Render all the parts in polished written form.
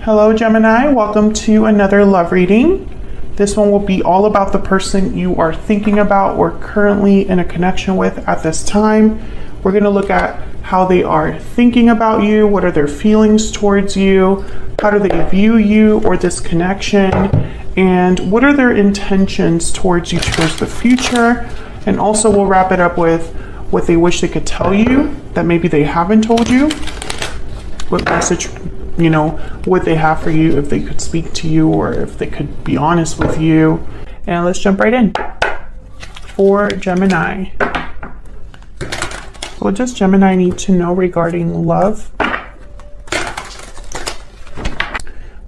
Hello Gemini, welcome to another love reading. This one will be all about the person you are thinking about or currently in a connection with at this time. We're going to look at how they are thinking about you, what are their feelings towards you, how do they view you or this connection, and what are their intentions towards you towards the future. And also we'll wrap it up with what they wish they could tell you that maybe they haven't told you, what message, what they have for you, if they could speak to you or if they could be honest with you. And let's jump right in. For Gemini, what does Gemini need to know regarding love?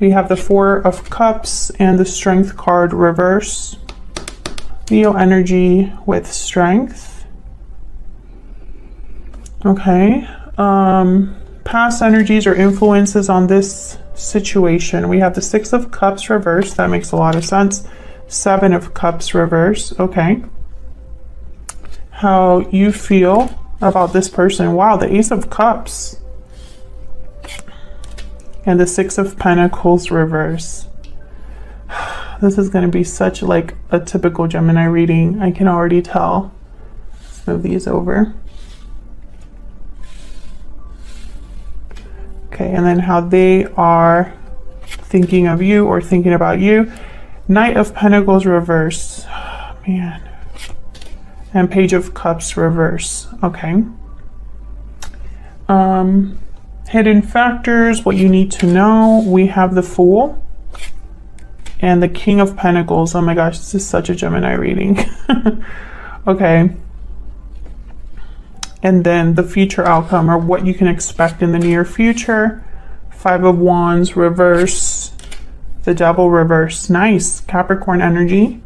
We have the Four of Cups and the Strength card reverse. Leo energy with Strength. Okay. Past energies or influences on this situation. We have the Six of Cups reverse. That makes a lot of sense. Seven of Cups reverse. Okay. How you feel about this person. Wow, the Ace of Cups. And the Six of Pentacles reverse. This is going to be such like a typical Gemini reading. I can already tell. Let's move these over. Okay, and then how they are thinking of you or thinking about you. Knight of Pentacles reverse. Oh, man. And Page of Cups reverse. Okay. Hidden factors, what you need to know. We have the Fool and the King of Pentacles. Oh my gosh, this is such a Gemini reading. Okay. And then the future outcome, or what you can expect in the near future. Five of Wands reverse. The Devil reverse. Nice. Capricorn energy.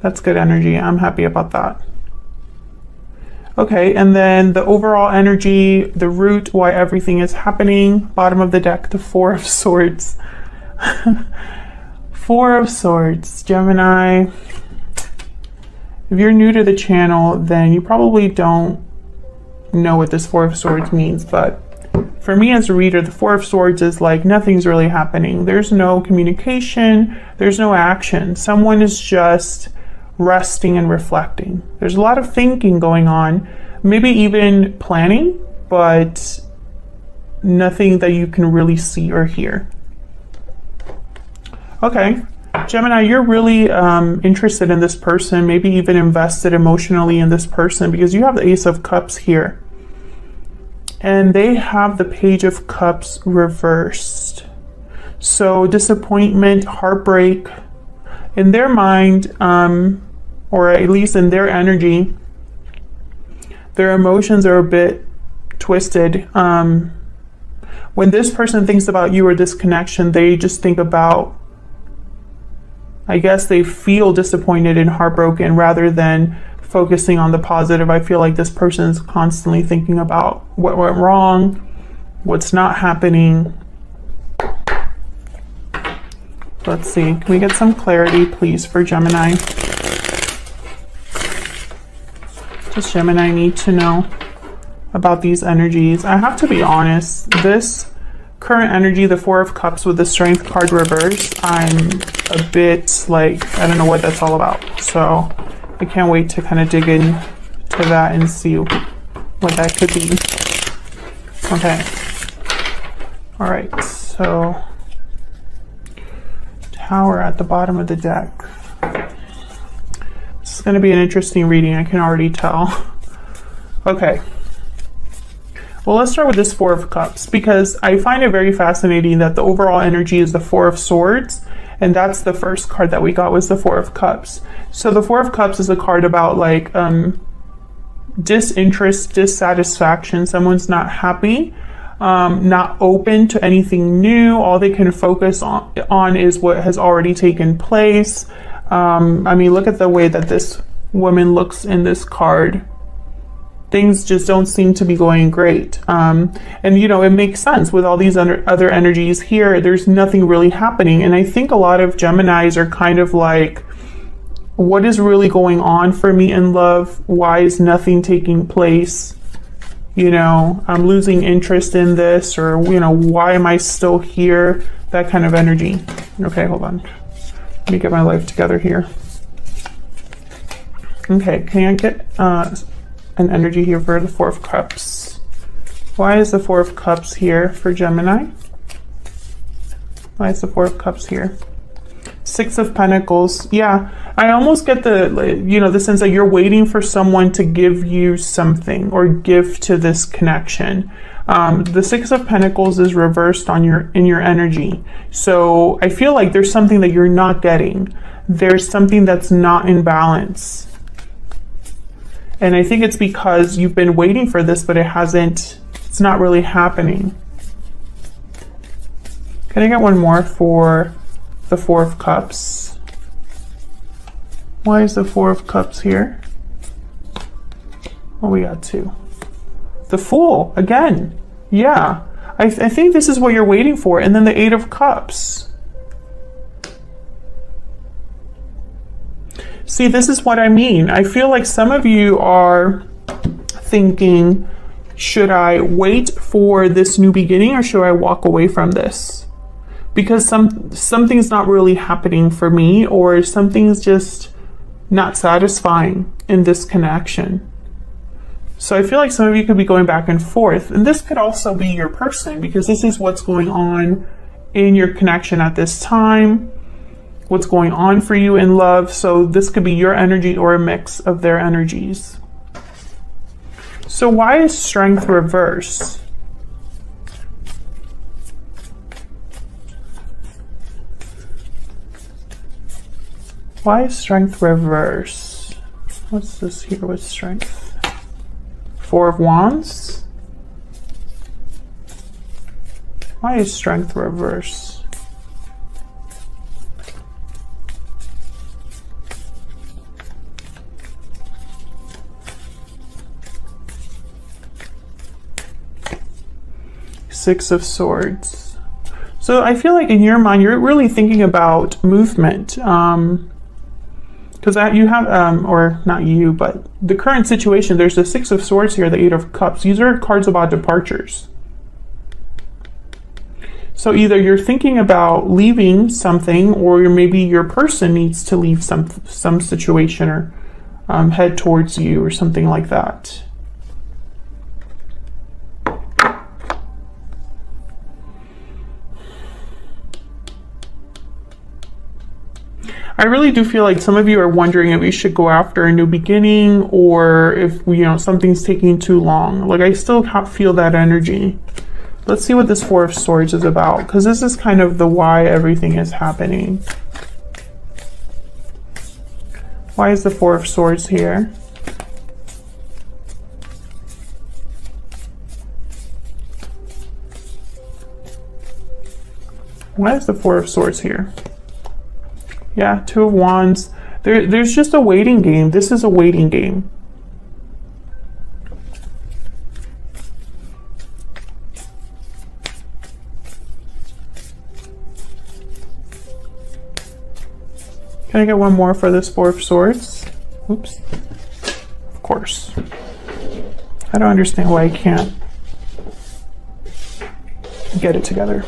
That's good energy. I'm happy about that. Okay, and then the overall energy, the root, why everything is happening. Bottom of the deck, the Four of Swords. Four of Swords, Gemini. If you're new to the channel, then you probably don't know what this Four of Swords means. But for me as a reader, the Four of Swords is like nothing's really happening. There's no communication. There's no action. Someone is just resting and reflecting. There's a lot of thinking going on, maybe even planning, but nothing that you can really see or hear. Okay. Gemini, you're really interested in this person, maybe even invested emotionally in this person because you have the Ace of Cups here. And they have the Page of Cups reversed. So disappointment, heartbreak, in their mind, or at least in their energy, their emotions are a bit twisted. When this person thinks about you or this connection, they just think about, I guess they feel disappointed and heartbroken rather than focusing on the positive. I feel like this person is constantly thinking about what went wrong, what's not happening. Let's see. Can we get some clarity, please, for Gemini? Does Gemini need to know about these energies? I have to be honest. This current energy, the Four of Cups with the Strength card reverse, I'm a bit like, I don't know what that's all about. So I can't wait to kind of dig in to that and see what that could be. Okay. All right. So Tower at the bottom of the deck. This is going to be an interesting reading. I can already tell. Okay. Well, let's start with this Four of Cups because I find it very fascinating that the overall energy is the Four of Swords, and that's the first card that we got was the Four of Cups. So the Four of Cups is a card about like disinterest, dissatisfaction. Someone's not happy, not open to anything new. All they can focus on is what has already taken place. I mean, look at the way that this woman looks in this card. Things just don't seem to be going great. And it makes sense with all these other energies here. There's nothing really happening. And I think a lot of Geminis are kind of like, what is really going on for me in love? Why is nothing taking place? you know, I'm losing interest in this, or, you know, why am I still here? That kind of energy. Okay, hold on. Let me get my life together here. Okay, can I get an energy here for the Four of Cups? Why is the Four of Cups here for Gemini? Why is the Four of Cups here? Six of Pentacles. Yeah, I almost get the, you know, the sense that you're waiting for someone to give you something or give to this connection. The Six of Pentacles is reversed on in your energy. So I feel like there's something that you're not getting. There's something that's not in balance. And I think it's because you've been waiting for this, but it's not really happening. Can I get one more for the Four of Cups? Why is the Four of Cups here? Oh, we got two. The Fool, again. Yeah, I think this is what you're waiting for. And then the Eight of Cups. See, this is what I mean. I feel like some of you are thinking, should I wait for this new beginning or should I walk away from this? Because something's not really happening for me, or something's just not satisfying in this connection. So I feel like some of you could be going back and forth, and this could also be your person, because this is what's going on in your connection at this time, what's going on for you in love. So this could be your energy or a mix of their energies. So why is Strength reverse? Why is Strength reverse? What's this here with Strength? Four of Wands. Why is Strength reverse? Six of Swords. So I feel like in your mind, you're really thinking about movement. Because you have, or not you, but the current situation, there's the Six of Swords here, the Eight of Cups. These are cards about departures. So either you're thinking about leaving something, or maybe your person needs to leave some situation, or head towards you, or something like that. I really do feel like some of you are wondering if you should go after a new beginning, or if, you know, something's taking too long. Like, I still feel that energy. Let's see what this Four of Swords is about, because this is kind of the why everything is happening. Why is the Four of Swords here? Why is the Four of Swords here? Yeah, Two of Wands. There's just a waiting game. This is a waiting game. Can I get one more for this Four of Swords? Oops. Of course. I don't understand why I can't get it together.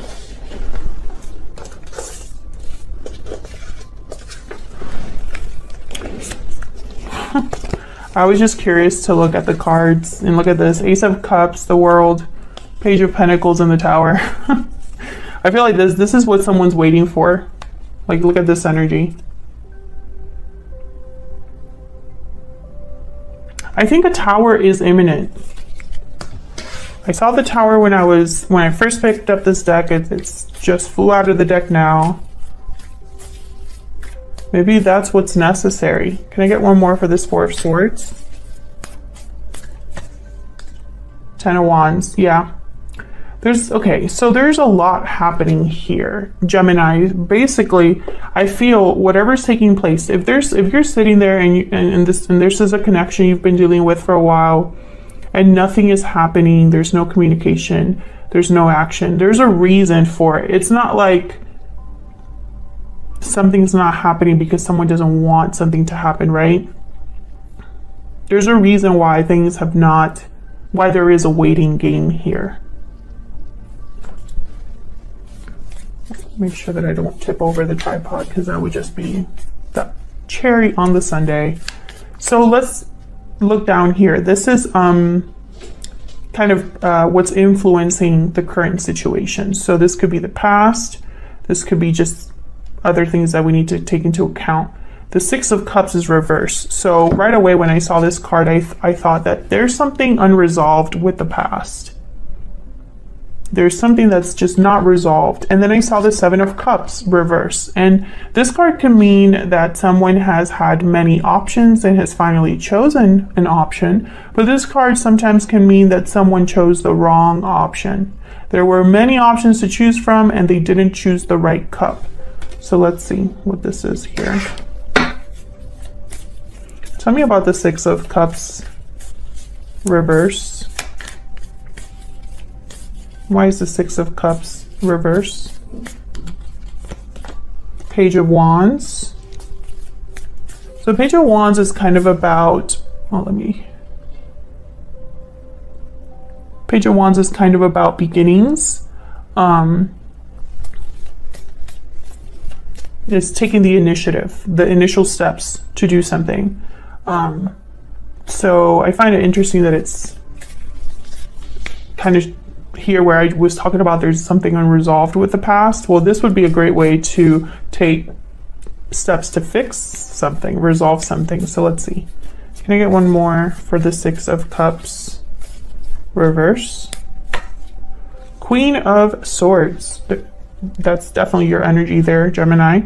I was just curious to look at the cards and look at this. Ace of Cups, the World, Page of Pentacles, and the Tower. I feel like this is what someone's waiting for. Like, look at this energy. I think a Tower is imminent. I saw the Tower when I first picked up this deck. It's just flew out of the deck now. Maybe that's what's necessary. Can I get one more for this Four of Swords? Ten of Wands, yeah. Okay, so there's a lot happening here, Gemini. Basically, I feel whatever's taking place, if you're sitting there and this is a connection you've been dealing with for a while, and nothing is happening, there's no communication, there's no action, there's a reason for it. It's not like something's not happening because someone doesn't want something to happen, right? There's a reason why things have not why there is a waiting game here. Make sure that I don't tip over the tripod, because that would just be the cherry on the sundae. So let's look down here. This is kind of what's influencing the current situation. So this could be the past. This could be just other things that we need to take into account. The Six of Cups is reversed. So right away when I saw this card, I thought that there's something unresolved with the past. There's something that's just not resolved. And then I saw the Seven of Cups reverse. And this card can mean that someone has had many options and has finally chosen an option. But this card sometimes can mean that someone chose the wrong option. There were many options to choose from and they didn't choose the right cup. So let's see what this is here. Tell me about the Six of Cups reverse. Why is the Six of Cups reverse? Page of Wands. So Page of Wands is kind of about, Page of Wands is kind of about beginnings. It's taking the initiative, the initial steps to do something. So I find it interesting that it's kind of here where I was talking about there's something unresolved with the past. Well, this would be a great way to take steps to fix something, resolve something. So let's see. Can I get one more for the Six of Cups reverse? Queen of Swords. That's definitely your energy there, Gemini.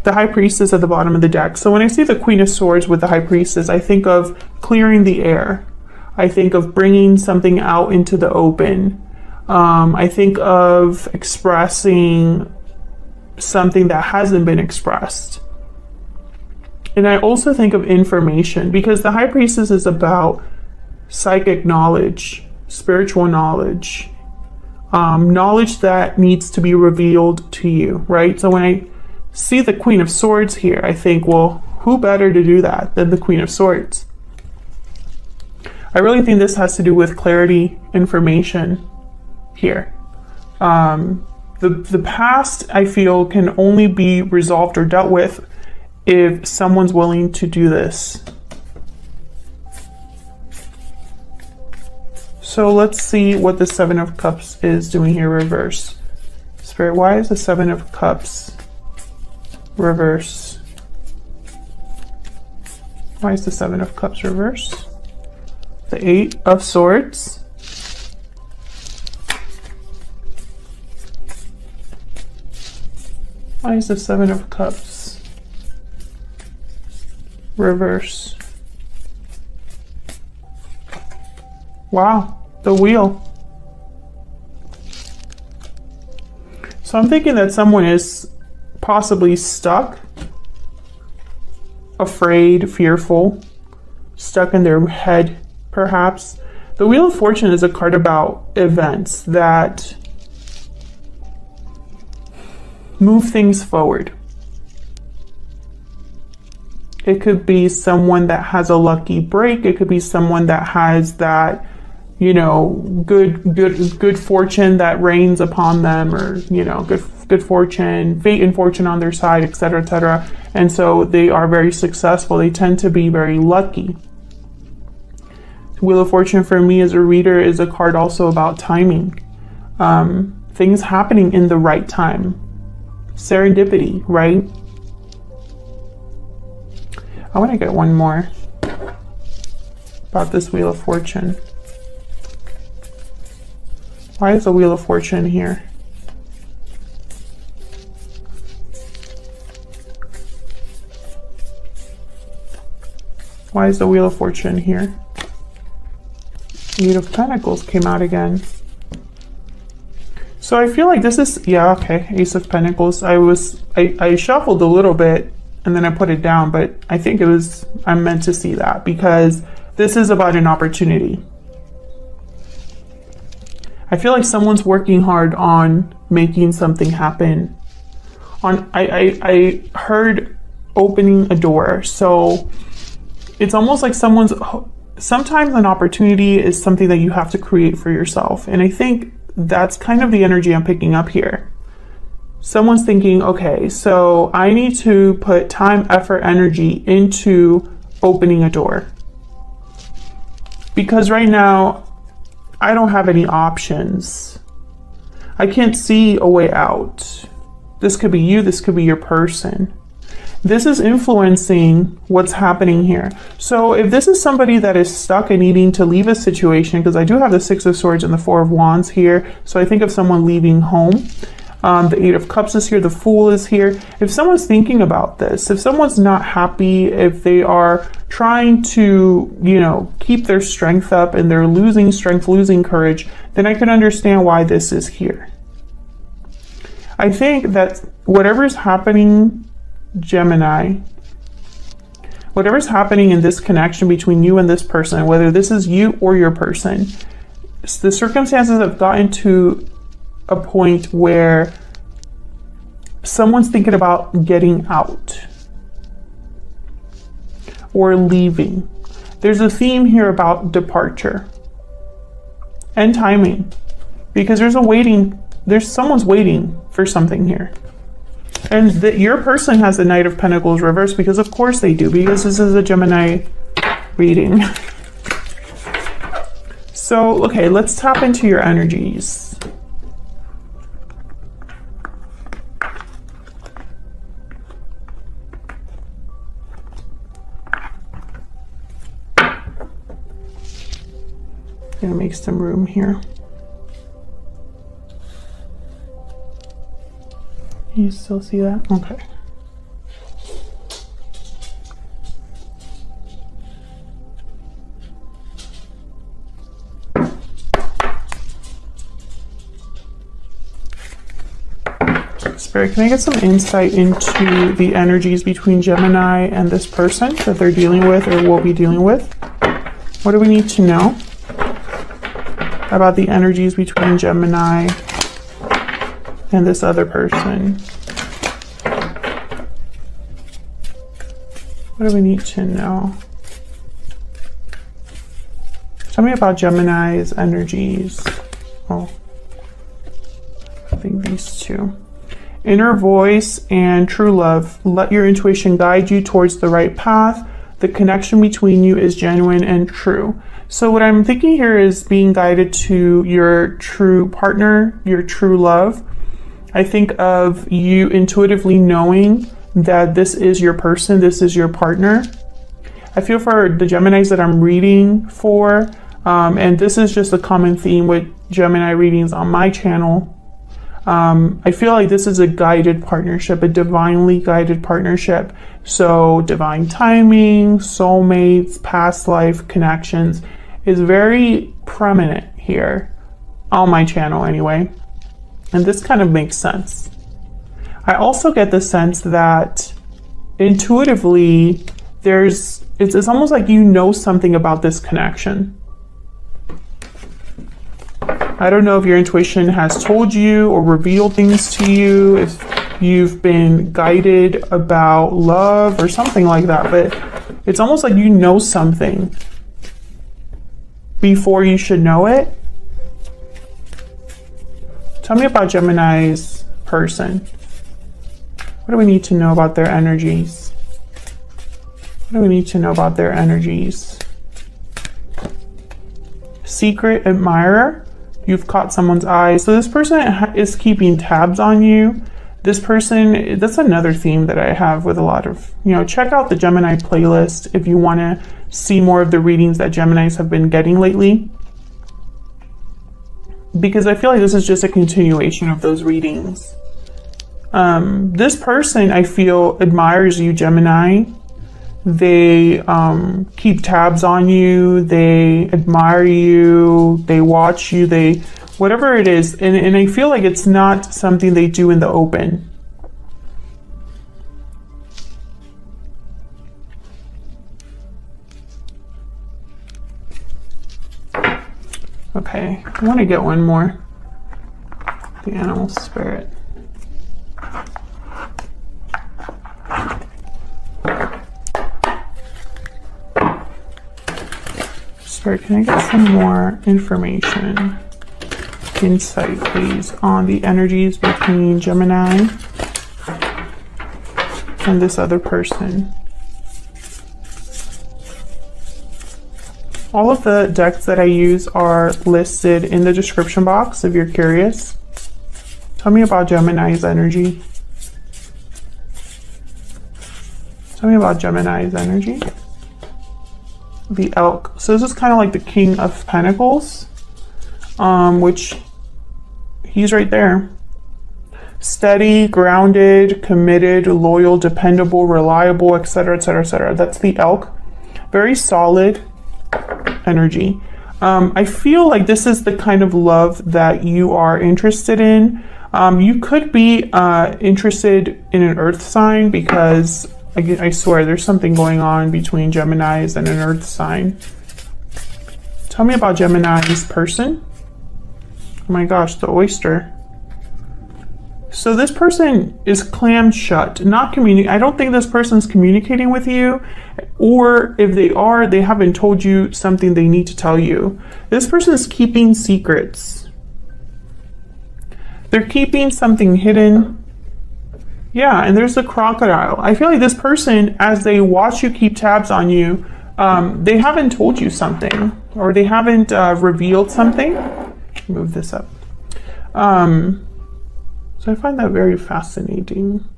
The High Priestess at the bottom of the deck. So when I see the Queen of Swords with the High Priestess, I think of clearing the air. I think of bringing something out into the open. I think of expressing something that hasn't been expressed. And I also think of information, because the High Priestess is about psychic knowledge, spiritual knowledge, knowledge that needs to be revealed to you, right? So when I see the Queen of Swords here, I think, well, who better to do that than the Queen of Swords? I really think this has to do with clarity, information here. The past, I feel, can only be resolved or dealt with if someone's willing to do this. So let's see what the Seven of Cups is doing here reverse. Spirit, why is the Seven of Cups reverse? Why is the Seven of Cups reverse? The Eight of Swords. Why is the Seven of Cups reverse? Wow, the Wheel. So I'm thinking that someone is possibly stuck, afraid, fearful, stuck in their head, perhaps. The Wheel of Fortune is a card about events that move things forward. It could be someone that has a lucky break. It could be someone that has that, you know, good fortune that rains upon them, or, you know, good fortune, fate and fortune on their side, etc., etc. And so they are very successful. They tend to be very lucky. Wheel of Fortune for me as a reader is a card also about timing. Things happening in the right time. Serendipity, right? I want to get one more about this Wheel of Fortune. Why is the Wheel of Fortune here? Why is the Wheel of Fortune here? Eight of Pentacles came out again. So I feel like this is, yeah, okay, Ace of Pentacles. I shuffled a little bit and then I put it down, but I think it was, I'm meant to see that, because this is about an opportunity. I feel like someone's working hard on making something happen. I heard opening a door. So it's almost like someone's sometimes an opportunity is something that you have to create for yourself. And I think that's kind of the energy I'm picking up here. Someone's thinking, okay, so I need to put time, effort, energy into opening a door. Because right now, I don't have any options. I can't see a way out. This could be you, this could be your person. This is influencing what's happening here. So if this is somebody that is stuck and needing to leave a situation, because I do have the Six of Swords and the Four of Wands here, so I think of someone leaving home. The Eight of Cups is here, the Fool is here. If someone's thinking about this, if someone's not happy, if they are trying to, you know, keep their strength up and they're losing strength, losing courage, then I can understand why this is here. I think that whatever's happening, Gemini, whatever's happening in this connection between you and this person, whether this is you or your person, the circumstances have gotten to a point where someone's thinking about getting out or leaving. There's a theme here about departure and timing, because there's someone's waiting for something here. And your person has the Knight of Pentacles reversed, because of course they do, because this is a Gemini reading. So, okay, let's tap into your energies. Gonna make some room here. You still see that? Okay. Spirit, can I get some insight into the energies between Gemini and this person that they're dealing with or will be dealing with? What do we need to know about the energies between Gemini and this other person? What do we need to know? Tell me about Gemini's energies. Oh, I think these two. Inner voice and true love. Let your intuition guide you towards the right path. The connection between you is genuine and true. So what I'm thinking here is being guided to your true partner, your true love. I think of you intuitively knowing that this is your person, this is your partner. I feel for the Geminis that I'm reading for, and this is just a common theme with Gemini readings on my channel. I feel like this is a guided partnership, a divinely guided partnership. So divine timing, soulmates, past life connections is very prominent here on my channel anyway. And this kind of makes sense. I also get the sense that intuitively it's almost like you know something about this connection. I don't know if your intuition has told you or revealed things to you, if you've been guided about love or something like that, but it's almost like you know something before you should know it. Tell me about Gemini's person. What do we need to know about their energies? What do we need to know about their energies? Secret admirer. You've caught someone's eye. So this person is keeping tabs on you. This person, that's another theme that I have with a lot of, check out the Gemini playlist if you want to see more of the readings that Geminis have been getting lately. Because I feel like this is just a continuation of those readings. This person, I feel, admires you, Gemini. They keep tabs on you, they admire you, they watch you, whatever it is. And I feel like it's not something they do in the open. Okay, I want to get one more. The animal spirit. Spirit, can I get some more information, insight, please, on the energies between Gemini and this other person? All of the decks that I use are listed in the description box if you're curious. Tell me about Gemini's energy. Tell me about Gemini's energy. The Elk. So this is kind of like the King of Pentacles, which he's right there. Steady, grounded, committed, loyal, dependable, reliable, etc., etc., etc. That's the Elk. Very solid energy. I feel like this is the kind of love that you are interested in. You could be interested in an earth sign, because I swear there's something going on between Geminis and an earth sign. Tell me about Gemini's person. Oh my gosh, the oyster. So this person is clammed shut, not communicating. I don't think this person's communicating with you, or if they are, they haven't told you something they need to tell you. This person is keeping secrets. They're keeping something hidden. Yeah, and there's the crocodile. I feel like this person, as they watch you keep tabs on you, they haven't told you something, or they haven't revealed something. Move this up. So I find that very fascinating.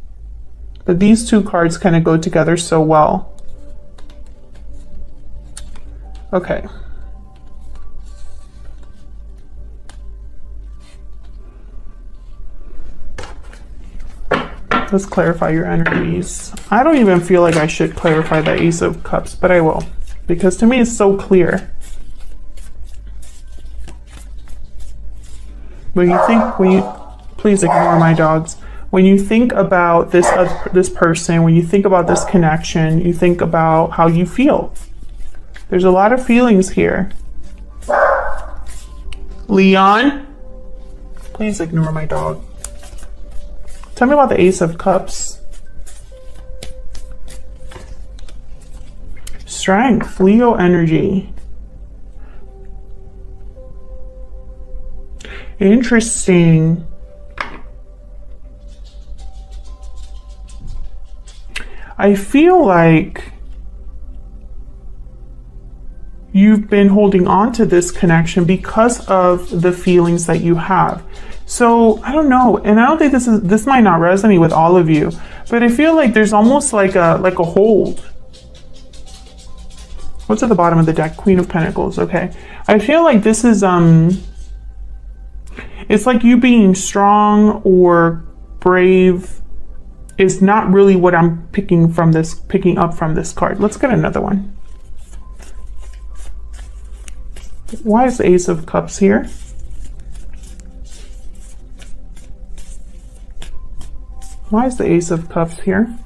But these two cards kind of go together so well. Okay. Let's clarify your energies. I don't even feel like I should clarify the Ace of Cups, but I will, because to me it's so clear. When you think, please ignore my dogs. When you think about this person, when you think about this connection, you think about how you feel. There's a lot of feelings here. Leon, please ignore my dog. Tell me about the Ace of Cups. Strength, Leo energy. Interesting. I feel like you've been holding on to this connection because of the feelings that you have. So I don't know, and I don't think this might not resonate with all of you, but I feel like there's almost like a hold. What's at the bottom of the deck? Queen of Pentacles. Okay, I feel like this is it's like you being strong or brave is not really what I'm picking up from this card. Let's get another one. Why is the Ace of Cups here? Why is the Ace of Cups here?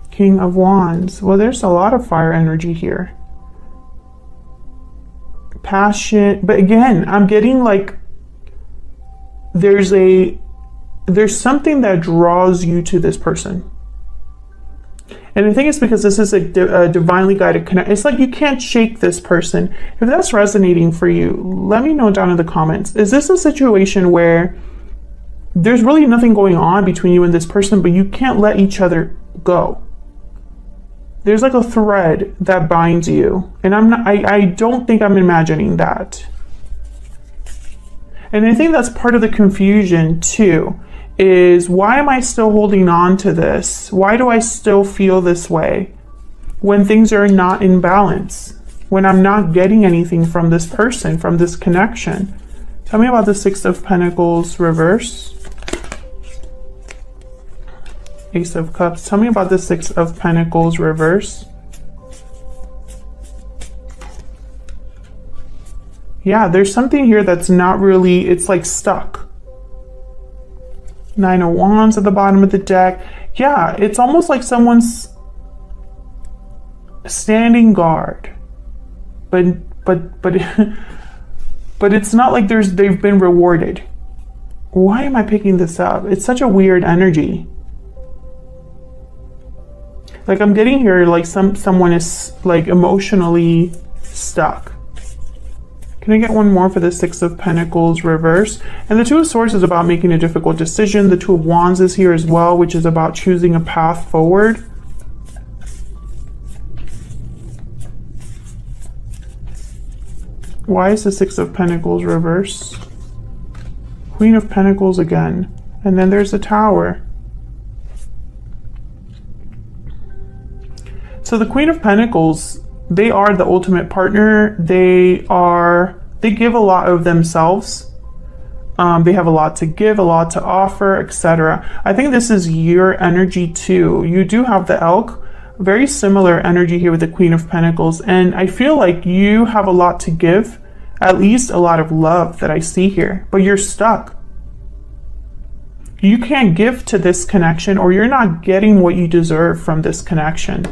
King of Wands. Well, there's a lot of fire energy here. Passion, but again, I'm getting like there's something that draws you to this person. And I think it's because this is a divinely guided connection. It's like you can't shake this person. If that's resonating for you, let me know down in the comments. Is this a situation where there's really nothing going on between you and this person, but you can't let each other go? There's like a thread that binds you. And I don't think I'm imagining that. And I think that's part of the confusion too, is why am I still holding on to this? Why do I still feel this way when things are not in balance? When I'm not getting anything from this person, from this connection? Tell me about the Six of Pentacles reverse. Ace of Cups. Tell me about the Six of Pentacles reverse. Yeah, there's something here that's not really, it's like stuck. Nine of Wands at the bottom of the deck. Yeah, it's almost like someone's standing guard. But it's not like they've been rewarded. Why am I picking this up? It's such a weird energy. Like I'm getting here like someone is like emotionally stuck. Can I get one more for the Six of Pentacles reverse? And the Two of Swords is about making a difficult decision. The Two of Wands is here as well, which is about choosing a path forward. Why is the Six of Pentacles reverse? Queen of Pentacles again. And then there's the Tower. So the Queen of Pentacles, they are the ultimate partner. They give a lot of themselves. They have a lot to give, a lot to offer, etc. I think this is your energy too. You do have the Elk, very similar energy here with the Queen of Pentacles. And I feel like you have a lot to give, at least a lot of love that I see here, but you're stuck. You can't give to this connection, or you're not getting what you deserve from this connection.